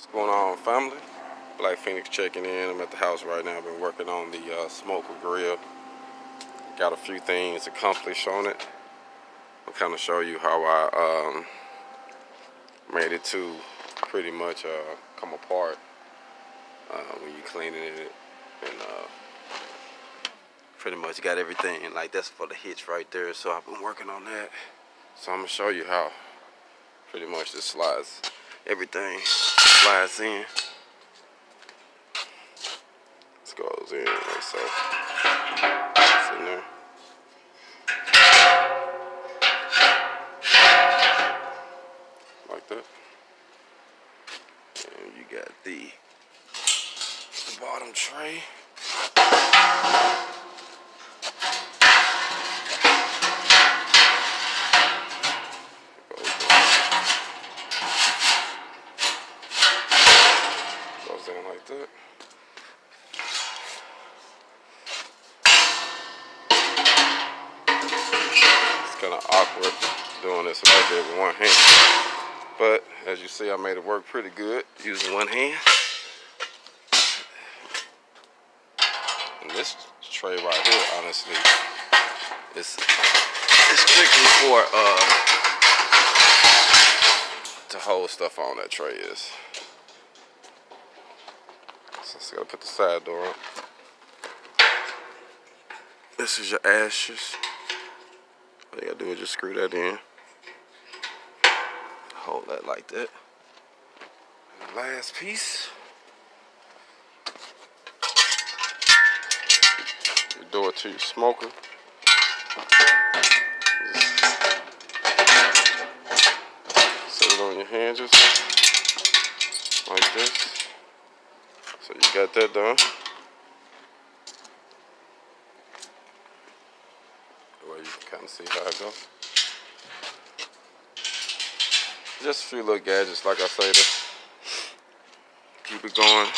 What's going on, family? Black Phoenix checking in. I'm at the house right now. I've been working on the smoker grill. Got a few things accomplished on it. I'll kind of show you how I made it to pretty much come apart when you cleaning it, and pretty much got everything. Like, that's for the hitch right there. So I've been working on that. So I'm gonna show you how pretty much this slides. Everything slides in. This goes in like so. It's in there. Like that. And you got the bottom tray. Goes in like that. It's kind of awkward doing this right there with one hand, but as you see, I made it work pretty good using one hand. And this tray right here, honestly, it's strictly for to hold stuff on. That tray is. So I gotta put the side door up. This is your ashes. All you gotta do is just screw that in. Hold that like that. And the last piece. Your door to your smoker. Set it on your hinges like this. So you got that done. Well, you can kind of see how it goes. Just a few little gadgets, like I say, to keep it going.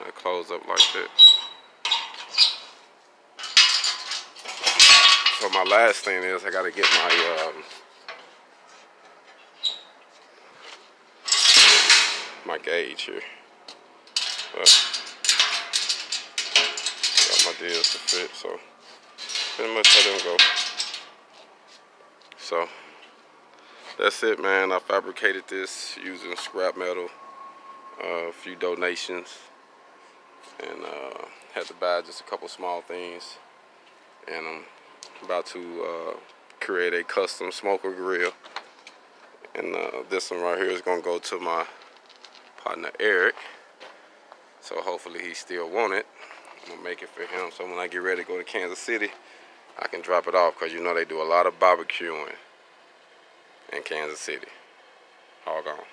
I close up like that. So my last thing is I gotta get my gauge here. But got my deals to fit, so pretty much let them go. So that's it, man. I fabricated this using scrap metal, a few donations, and had to buy just a couple small things. And I'm about to create a custom smoker grill. And this one right here is gonna go to my partner Eric. So hopefully he still want it. I'm gonna make it for him, so when I get ready to go to Kansas City, I can drop it off, because you know they do a lot of barbecuing in Kansas City. All gone.